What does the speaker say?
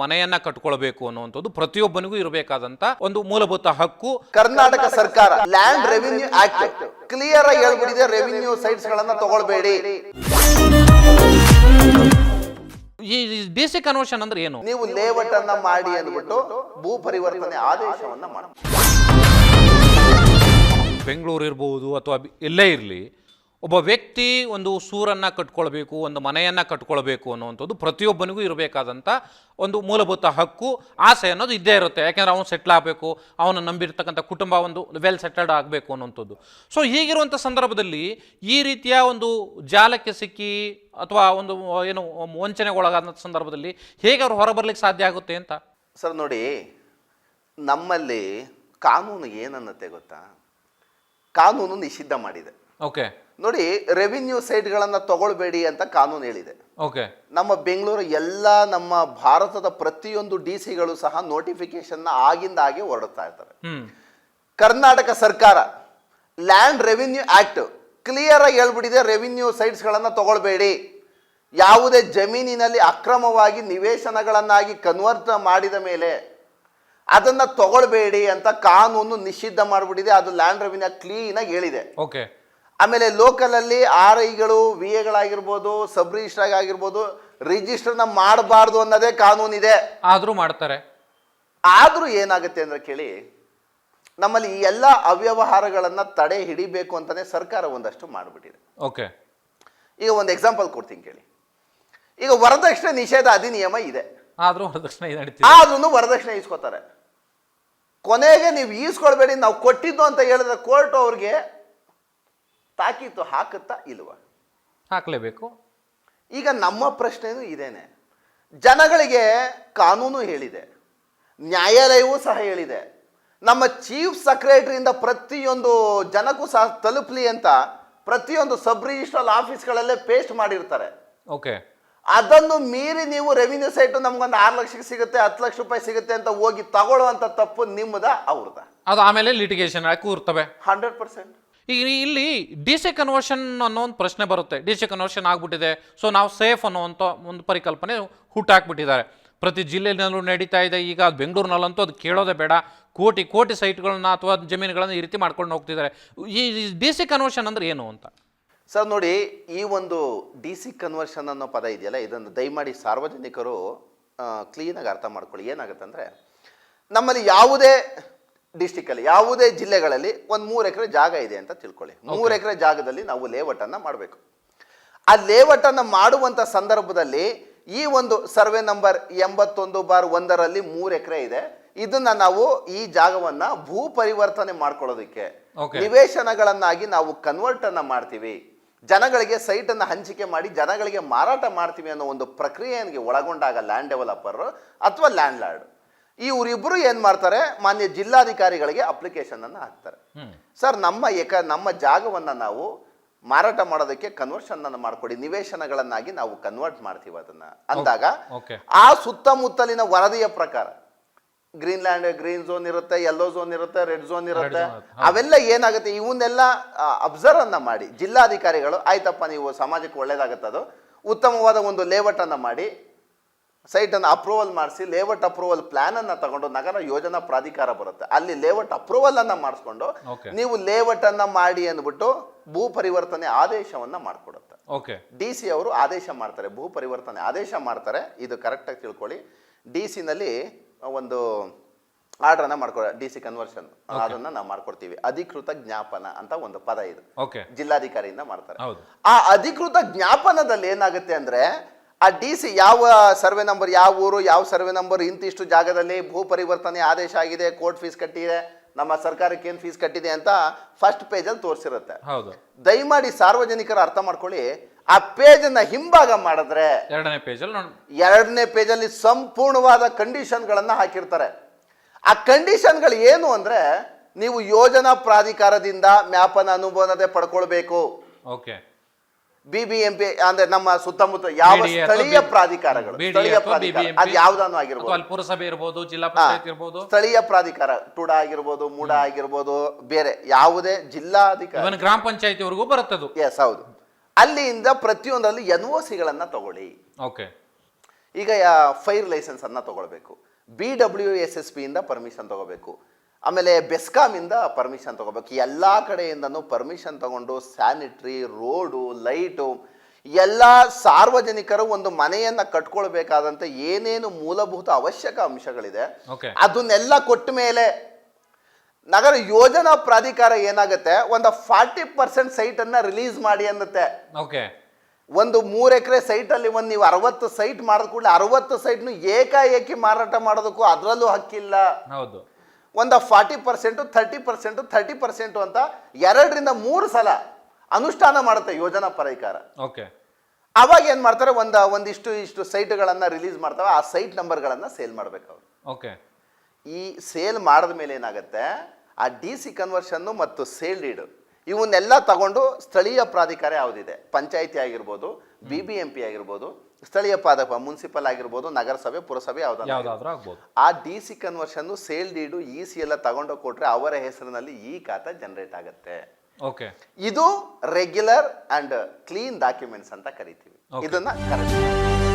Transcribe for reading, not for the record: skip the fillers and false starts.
ಮನೆಯನ್ನ ಕಟ್ಕೊಳ್ಬೇಕು ಅನ್ನುವಂಥದ್ದು ಪ್ರತಿಯೊಬ್ಬನಿಗೂ ಇರಬೇಕಾದಂತ ಒಂದು ಮೂಲಭೂತ ಹಕ್ಕು. ಕರ್ನಾಟಕ ಸರ್ಕಾರ ಲ್ಯಾಂಡ್ ರೆವಿನ್ಯೂ ಆಕ್ಟ್ ಕ್ಲಿಯರ್ ಆಗಿ ಹೇಳ್ಬಿಟ್ಟಿದೆ, ರೆವಿನ್ಯೂ ಸೈಟ್ಸ್ ಗಳನ್ನ ತಗೊಳ್ಬೇಡಿ. ಈ ಡಿಸಿ ಕನ್ವರ್ಷನ್ ಅಂದ್ರೆ ಏನು? ನೀವು ಲೇಔಟ್ ಅನ್ನ ಮಾಡಿ ಅಂದ್ಬಿಟ್ಟು ಭೂ ಪರಿವರ್ತನೆ ಆದೇಶವನ್ನ ಮಾಡಿ. ಬೆಂಗಳೂರು ಇರಬಹುದು ಅಥವಾ ಎಲ್ಲೇ ಇರಲಿ, ಒಬ್ಬ ವ್ಯಕ್ತಿ ಒಂದು ಸೂರನ್ನ ಕಟ್ಕೊಳ್ಬೇಕು, ಒಂದು ಮನೆಯನ್ನ ಕಟ್ಕೊಳ್ಬೇಕು ಅನ್ನುವಂಥದ್ದು ಪ್ರತಿಯೊಬ್ಬನಿಗೂ ಇರಬೇಕಾದಂಥ ಒಂದು ಮೂಲಭೂತ ಹಕ್ಕು, ಆಸೆ ಅನ್ನೋದು ಇದ್ದೇ ಇರುತ್ತೆ. ಯಾಕೆಂದ್ರೆ ಅವನು ಸೆಟ್ಲ್ ಆಗಬೇಕು, ಅವನು ನಂಬಿರ್ತಕ್ಕಂಥ ಕುಟುಂಬ ಒಂದು ವೆಲ್ ಸೆಟಲ್ಡ್ ಆಗಬೇಕು ಅನ್ನುವಂಥದ್ದು. ಸೊ ಹೀಗಿರುವಂಥ ಸಂದರ್ಭದಲ್ಲಿ ಈ ರೀತಿಯ ಒಂದು ಜಾಲಕ್ಕೆ ಸಿಕ್ಕಿ ಅಥವಾ ಒಂದು ಏನು ವಂಚನೆಗೊಳಗಾದ ಸಂದರ್ಭದಲ್ಲಿ ಹೇಗೆ ಅವ್ರು ಹೊರಬರ್ಲಿಕ್ಕೆ ಸಾಧ್ಯ ಆಗುತ್ತೆ ಅಂತ ಸರ್ ನೋಡಿ, ನಮ್ಮಲ್ಲಿ ಕಾನೂನು ಏನನ್ನತ್ತೆ ಗೊತ್ತಾ? ಕಾನೂನು ನಿಷಿದ್ಧ ಮಾಡಿದೆ. ಓಕೆ ನೋಡಿ, ರೆವಿನ್ಯೂ ಸೈಟ್ಗಳನ್ನು ತಗೊಳ್ಬೇಡಿ ಅಂತ ಕಾನೂನು ಹೇಳಿದೆ. ಓಕೆ, ನಮ್ಮ ಬೆಂಗಳೂರು ಎಲ್ಲ ನಮ್ಮ ಭಾರತದ ಪ್ರತಿಯೊಂದು ಡಿಸಿಗಳು ಸಹ ನೋಟಿಫಿಕೇಶನ್ ಆಗಿಂದ ಹಾಗೆ ಹೊರಡ್ತಾ ಇರ್ತಾರೆ. ಕರ್ನಾಟಕ ಸರ್ಕಾರ ಲ್ಯಾಂಡ್ ರೆವಿನ್ಯೂ ಆಕ್ಟ್ ಕ್ಲಿಯರ್ ಆಗಿ ಹೇಳ್ಬಿಟ್ಟಿದೆ, ರೆವಿನ್ಯೂ ಸೈಟ್ಸ್ ಗಳನ್ನ ತಗೊಳ್ಬೇಡಿ. ಯಾವುದೇ ಜಮೀನಿನಲ್ಲಿ ಅಕ್ರಮವಾಗಿ ನಿವೇಶನಗಳನ್ನಾಗಿ ಕನ್ವರ್ಟ್ ಮಾಡಿದ ಮೇಲೆ ಅದನ್ನ ತಗೊಳ್ಬೇಡಿ ಅಂತ ಕಾನೂನು ನಿಷಿದ್ಧ ಮಾಡಿಬಿಟ್ಟಿದೆ. ಅದು ಲ್ಯಾಂಡ್ ರೆವಿನ್ಯೂ ಕ್ಲೀನ್ ಆಗಿ ಹೇಳಿದೆ. ಓಕೆ. ಆಮೇಲೆ ಲೋಕಲ್ ಅಲ್ಲಿ RIಗಳು VAಗಳಾಗಿರ್ಬೋದು, ಸಬ್ ರಿಜಿಸ್ಟರ್ ಆಗಿರ್ಬೋದು, ರಿಜಿಸ್ಟರ್ನ ಮಾಡಬಾರ್ದು ಅನ್ನೋದೇ ಕಾನೂನಿದೆ. ಆದ್ರೂ ಮಾಡ್ತಾರೆ. ಆದ್ರೂ ಏನಾಗುತ್ತೆ ಅಂದ್ರೆ ಕೇಳಿ, ನಮ್ಮಲ್ಲಿ ಈ ಎಲ್ಲ ಅವ್ಯವಹಾರಗಳನ್ನ ತಡೆ ಹಿಡಿಬೇಕು ಅಂತಾನೆ ಸರ್ಕಾರ ಒಂದಷ್ಟು ಮಾಡಿಬಿಟ್ಟಿದೆ. ಓಕೆ. ಈಗ ಒಂದು ಎಕ್ಸಾಂಪಲ್ ಕೊಡ್ತೀನಿ ಕೇಳಿ. ಈಗ ವರದಕ್ಷಿಣೆ ನಿಷೇಧ ಅಧಿನಿಯಮ ಇದೆ, ಆದ್ರೂ ವರದಕ್ಷಿಣೆ ಆದ್ರೂ ವರದಕ್ಷಿಣೆ ಇಸ್ಕೋತಾರೆ. ಕೊನೆಗೆ ನೀವು ಈಸ್ಕೊಳ್ಬೇಡಿ, ನಾವು ಕೊಟ್ಟಿದ್ದು ಅಂತ ಹೇಳಿದ್ರೆ ಕೋರ್ಟ್ ಅವ್ರಿಗೆ ತಾಕೀತು ಹಾಕುತ್ತಾ ಇಲ್ವಾ? ಹಾಕ್ಲೇಬೇಕು. ಈಗ ನಮ್ಮ ಪ್ರಶ್ನೆನೂ ಇದೇನೆ. ಜನಗಳಿಗೆ ಕಾನೂನು ಹೇಳಿದೆ, ನ್ಯಾಯಾಲಯವೂ ಸಹ ಹೇಳಿದೆ, ನಮ್ಮ ಚೀಫ್ ಸೆಕ್ರೆಟರಿಯಿಂದ ಪ್ರತಿಯೊಂದು ಜನಕ್ಕೂ ಸಹ ತಲುಪಲಿ ಅಂತ ಪ್ರತಿಯೊಂದು ಸಬ್ ರಿಜಿಸ್ಟ್ರಲ್ ಆಫೀಸ್ಗಳಲ್ಲೇ ಪೇಸ್ಟ್ ಮಾಡಿರ್ತಾರೆ. ಓಕೆ. ಅದನ್ನು ಮೀರಿ ನೀವು ರೆವಿನ್ಯೂ ಸೈಟ್ ನಮ್ಗೊಂದು 6 ಲಕ್ಷಕ್ಕೆ ಸಿಗುತ್ತೆ, 10 ಲಕ್ಷ ರೂಪಾಯಿ ಸಿಗುತ್ತೆ ಅಂತ ಹೋಗಿ ತಗೊಳ್ಳುವಂತ ತಪ್ಪು ನಿಮ್ಮದ ಅವ್ರದ. ಅದು ಆಮೇಲೆ ಲಿಟಿಗೇಷನ್ ಕೂರ್ತವೆ 100%. ಈಗ ಇಲ್ಲಿ ಡಿಸಿ ಕನ್ವರ್ಷನ್ ಅನ್ನೋ ಒಂದು ಪ್ರಶ್ನೆ ಬರುತ್ತೆ. ಡಿಸಿ ಕನ್ವರ್ಷನ್ ಆಗ್ಬಿಟ್ಟಿದೆ, ಸೊ ನಾವು ಸೇಫ್ ಅನ್ನೋವಂಥ ಒಂದು ಪರಿಕಲ್ಪನೆ ಹುಟ್ಟಾಕ್ಬಿಟ್ಟಿದ್ದಾರೆ. ಪ್ರತಿ ಜಿಲ್ಲೆನಲ್ಲೂ ನಡೀತಾ ಇದೆ. ಈಗ ಬೆಂಗಳೂರಿನಲ್ಲಂತೂ ಅದು ಕೇಳೋದೇ ಬೇಡ, ಕೋಟಿ ಕೋಟಿ ಸೈಟ್ಗಳನ್ನ ಅಥವಾ ಜಮೀನುಗಳನ್ನ ಈ ರೀತಿ ಮಾಡ್ಕೊಂಡು ಹೋಗ್ತಿದ್ದಾರೆ. ಈ ಡಿಸಿ ಕನ್ವರ್ಷನ್ ಅಂದ್ರೆ ಏನು ಅಂತ ಸರ್ ನೋಡಿ, ಈ ಒಂದು ಡಿಸಿ ಕನ್ವರ್ಷನ್ ಅನ್ನೋ ಪದ ಇದೆಯಲ್ಲ, ಇದನ್ನು ದಯಮಾಡಿ ಸಾರ್ವಜನಿಕರು ಕ್ಲೀನಾಗಿ ಅರ್ಥ ಮಾಡ್ಕೊಳ್ಳಿ. ಏನಾಗುತ್ತೆ ಅಂದರೆ, ನಮ್ಮಲ್ಲಿ ಯಾವುದೇ ಡಿಸ್ಟಿಕಲ್ಲಿ ಯಾವುದೇ ಜಿಲ್ಲೆಗಳಲ್ಲಿ ಒಂದು 3 ಎಕರೆ ಜಾಗ ಇದೆ ಅಂತ ತಿಳ್ಕೊಳ್ಳಿ. 3 ಎಕರೆ ಜಾಗದಲ್ಲಿ ನಾವು ಲೇಔಟನ್ನು ಮಾಡಬೇಕು. ಆ ಲೇಔಟನ್ನು ಮಾಡುವಂಥ ಸಂದರ್ಭದಲ್ಲಿ ಈ ಒಂದು ಸರ್ವೆ ನಂಬರ್ 81/1ರಲ್ಲಿ 3 ಎಕರೆ ಇದೆ. ಇದನ್ನ ನಾವು ಈ ಜಾಗವನ್ನ ಭೂ ಪರಿವರ್ತನೆ ಮಾಡ್ಕೊಳ್ಳೋದಕ್ಕೆ ನಿವೇಶನಗಳನ್ನಾಗಿ ನಾವು ಕನ್ವರ್ಟ್ ಅನ್ನ ಮಾಡ್ತೀವಿ, ಜನಗಳಿಗೆ ಸೈಟ್ ಅನ್ನ ಹಂಚಿಕೆ ಮಾಡಿ ಜನಗಳಿಗೆ ಮಾರಾಟ ಮಾಡ್ತೀವಿ ಅನ್ನೋ ಒಂದು ಪ್ರಕ್ರಿಯೆಗೆ ಒಳಗೊಂಡಾಗ ಲ್ಯಾಂಡ್ ಡೆವಲಪರ್ ಅಥವಾ ಲ್ಯಾಂಡ್ ಲಾರ್ಡ್ ಇವರಿಬ್ಬರು ಏನ್ ಮಾಡ್ತಾರೆ, ಮಾನ್ಯ ಜಿಲ್ಲಾಧಿಕಾರಿಗಳಿಗೆ ಅಪ್ಲಿಕೇಶನ್ ಅನ್ನ ಹಾಕ್ತಾರೆ. ಸರ್, ನಮ್ಮ ಜಾಗವನ್ನ ನಾವು ಮಾರಾಟ ಮಾಡೋದಕ್ಕೆ ಕನ್ವರ್ಷನ್ ಅನ್ನು ಮಾಡ್ಕೊಡಿ, ನಿವೇಶನಗಳನ್ನಾಗಿ ನಾವು ಕನ್ವರ್ಟ್ ಮಾಡ್ತೀವಿ ಅದನ್ನ ಅಂದಾಗ ಆ ಸುತ್ತಮುತ್ತಲಿನ ವರದಿಯ ಪ್ರಕಾರ ಗ್ರೀನ್ ಝೋನ್ ಇರುತ್ತೆ, ಯೆಲ್ಲೋ ಝೋನ್ ಇರುತ್ತೆ, ರೆಡ್ ಝೋನ್ ಇರುತ್ತೆ. ಅವೆಲ್ಲ ಏನಾಗುತ್ತೆ, ಇವನ್ನೆಲ್ಲ ಅಬ್ಸರ್ವ್ ಅನ್ನ ಮಾಡಿ ಜಿಲ್ಲಾಧಿಕಾರಿಗಳು ಆಯ್ತಪ್ಪ ನೀವು ಸಮಾಜಕ್ಕೆ ಒಳ್ಳೇದಾಗುತ್ತೆ, ಅದು ಉತ್ತಮವಾದ ಒಂದು ಲೇಔಟ್ ಅನ್ನ ಮಾಡಿ ಸೈಟ್ ಅನ್ನು ಅಪ್ರೂವಲ್ ಮಾಡಿಸಿ ಲೇಔಟ್ ಅಪ್ರೂವಲ್ ಪ್ಲಾನ್ ಅನ್ನ ತಗೊಂಡು ನಗರ ಯೋಜನಾ ಪ್ರಾಧಿಕಾರ ಬರುತ್ತೆ, ಅಲ್ಲಿ ಲೇಔಟ್ ಅಪ್ರೂವಲ್ ಅನ್ನ ಮಾಡಿಸ್ಕೊಂಡು ನೀವು ಲೇಔಟ್ ಅನ್ನ ಮಾಡಿ ಅಂದ್ಬಿಟ್ಟು ಭೂ ಪರಿವರ್ತನೆ ಆದೇಶವನ್ನ ಮಾಡ್ಕೊಡುತ್ತೆ. DC ಅವರು ಆದೇಶ ಮಾಡ್ತಾರೆ, ಭೂ ಪರಿವರ್ತನೆ ಆದೇಶ ಮಾಡ್ತಾರೆ. ಇದು ಕರೆಕ್ಟ್ ಆಗಿ ತಿಳ್ಕೊಳ್ಳಿ. DC ನಲ್ಲಿ ಒಂದು ಆರ್ಡರ್ ಅನ್ನ ಮಾಡ್ಕೊಡ, DC ಕನ್ವರ್ಷನ್ ಅದನ್ನ ನಾವು ಮಾಡ್ಕೊಡ್ತೀವಿ. ಅಧಿಕೃತ ಜ್ಞಾಪನ ಅಂತ ಒಂದು ಪದ ಇದು ಜಿಲ್ಲಾಧಿಕಾರಿಯಿಂದ ಮಾಡ್ತಾರೆ. ಆ ಅಧಿಕೃತ ಜ್ಞಾಪನದಲ್ಲಿ ಏನಾಗುತ್ತೆ ಅಂದ್ರೆ, ಆ DC ಯಾವ ಸರ್ವೆ ನಂಬರ್, ಯಾವ ಊರು, ಯಾವ ಸರ್ವೆ ನಂಬರ್, ಇಂತಿಷ್ಟು ಜಾಗದಲ್ಲಿ ಭೂ ಪರಿವರ್ತನೆ ಆದೇಶ ಆಗಿದೆ, ಕೋರ್ಟ್ ಫೀಸ್ ಕಟ್ಟಿದೆ, ನಮ್ಮ ಸರ್ಕಾರಕ್ಕೆ ಏನು ಫೀಸ್ ಕಟ್ಟಿದೆ ಅಂತ ಫಸ್ಟ್ ಪೇಜಲ್ಲಿ ತೋರಿಸಿರುತ್ತೆ. ದಯಮಾಡಿ ಸಾರ್ವಜನಿಕರು ಅರ್ಥ ಮಾಡ್ಕೊಳ್ಳಿ. ಆ ಪೇಜ್ ಅನ್ನ ಹಿಂಭಾಗ ಮಾಡಿದ್ರೆ ಎರಡನೇ ಪೇಜಲ್ಲಿ ಸಂಪೂರ್ಣವಾದ ಕಂಡೀಷನ್ಗಳನ್ನ ಹಾಕಿರ್ತಾರೆ. ಆ ಕಂಡೀಷನ್ಗಳು ಏನು ಅಂದ್ರೆ, ನೀವು ಯೋಜನಾ ಪ್ರಾಧಿಕಾರದಿಂದ ಮ್ಯಾಪನ ಅನುಮೋದನೆ ಪಡ್ಕೊಳ್ಬೇಕು. BBMP ಅಂದ್ರೆ ನಮ್ಮ ಸುತ್ತಮುತ್ತ ಯಾವ ಸ್ಥಳೀಯ ಪ್ರಾಧಿಕಾರಗಳು, ಅದು ಯಾವ್ದಾನು ಆಗಿರ್ಬೋದು, ಪುರಸಭೆ ಇರ್ಬೋದು, ಜಿಲ್ಲಾ ಪಂಚಾಯತ್ ಇರ್ಬೋದು, ಸ್ಥಳೀಯ ಪ್ರಾಧಿಕಾರ ಟುಡಾ ಆಗಿರ್ಬೋದು, ಮೂಡಾ ಆಗಿರ್ಬೋದು, ಬೇರೆ ಯಾವುದೇ ಜಿಲ್ಲಾಧಿಕಾರಿ, ಗ್ರಾಮ ಪಂಚಾಯತಿವರೆಗೂ ಬರುತ್ತದು. ಎಸ್, ಹೌದು. ಅಲ್ಲಿಂದ ಪ್ರತಿಯೊಂದರಲ್ಲಿ NOCಗಳನ್ನ ತಗೊಳ್ಳಿ. ಈಗ ಫೈರ್ ಲೈಸೆನ್ಸ್ ಅನ್ನ ತಗೊಳ್ಬೇಕು, BWSSB ಇಂದ ಪರ್ಮಿಷನ್ ತಗೋಬೇಕು, ಆಮೇಲೆ ಬೆಸ್ಕಾಮ್ ಇಂದ ಪರ್ಮಿಷನ್ ತಗೋಬೇಕು. ಎಲ್ಲ ಕಡೆಯಿಂದನೂ ಪರ್ಮಿಷನ್ ತಗೊಂಡು ಸ್ಯಾನಿಟ್ರಿ, ರೋಡು, ಲೈಟು, ಎಲ್ಲ ಸಾರ್ವಜನಿಕರು ಒಂದು ಮನೆಯನ್ನ ಕಟ್ಕೊಳ್ಬೇಕಾದಂತ ಏನೇನು ಮೂಲಭೂತ ಅವಶ್ಯಕ ಅಂಶಗಳಿದೆ ಅದನ್ನೆಲ್ಲ ಕೊಟ್ಟ ಮೇಲೆ ನಗರ ಯೋಜನಾ ಪ್ರಾಧಿಕಾರ ಏನಾಗುತ್ತೆ, ಒಂದು 40% ಸೈಟ್ ಅನ್ನ ರಿಲೀಸ್ ಮಾಡಿ ಅನ್ನತ್ತೆ. ಒಂದು 3 ಎಕರೆ ಸೈಟ್ ಅಲ್ಲಿ ಒಂದು ನೀವು 60 ಸೈಟ್ ಮಾಡಿದ ಕೂಡಲೇ 60 ಸೈಟ್ನು ಏಕಾಏಕಿ ಮಾರಾಟ ಮಾಡೋದಕ್ಕೂ ಅದರಲ್ಲೂ ಹಕ್ಕಿಲ್ಲ. ಹೌದು, ಒಂದು 40%, 30%, 30% ಅಂತ 2ರಿಂದ 3 ಸಲ ಅನುಷ್ಠಾನ ಮಾಡುತ್ತೆ ಯೋಜನಾ ಪ್ರಾಧಿಕಾರ. ಅವಾಗ ಏನ್ ಮಾಡ್ತಾರೆ, ಒಂದಿಷ್ಟು ಸೈಟ್ಗಳನ್ನ ರಿಲೀಸ್ ಮಾಡ್ತಾವೆ. ಆ ಸೈಟ್ ನಂಬರ್ಗಳನ್ನ ಸೇಲ್ ಮಾಡ್ಬೇಕು ಅವರು. ಈ ಸೇಲ್ ಮಾಡಿದ ಮೇಲೆ ಏನಾಗುತ್ತೆ, ಆ DC ಕನ್ವರ್ಷನ್ ಮತ್ತು ಸೇಲ್ ಡೀಡ್ ಇವನ್ನೆಲ್ಲ ತಗೊಂಡು ಸ್ಥಳೀಯ ಪ್ರಾಧಿಕಾರ ಯಾವುದಿದೆ, ಪಂಚಾಯಿತಿ ಆಗಿರ್ಬೋದು, BBMP ಆಗಿರ್ಬೋದು, ಸ್ಥಳೀಯ ಮುನ್ಸಿಪಲ್ ಆಗಿರ್ಬೋದು, ನಗರಸಭೆ, ಪುರಸಭೆ ಯಾವ್ದಾದ್ರು ಆಗ್ಬೋದು, ಆ DC conversion, sale deed, EC ಎಲ್ಲ ತಗೊಂಡು ಕೊಟ್ರೆ ಅವರ ಹೆಸರಿನಲ್ಲಿ ಈ ಖಾತಾ ಜನರೇಟ್ ಆಗುತ್ತೆ. ಇದು ರೆಗ್ಯುಲರ್ ಅಂಡ್ ಕ್ಲೀನ್ ಡಾಕ್ಯುಮೆಂಟ್ಸ್ ಅಂತ ಕರಿತೀವಿ. ಇದನ್ನ ಕರೆಕ್ಟ್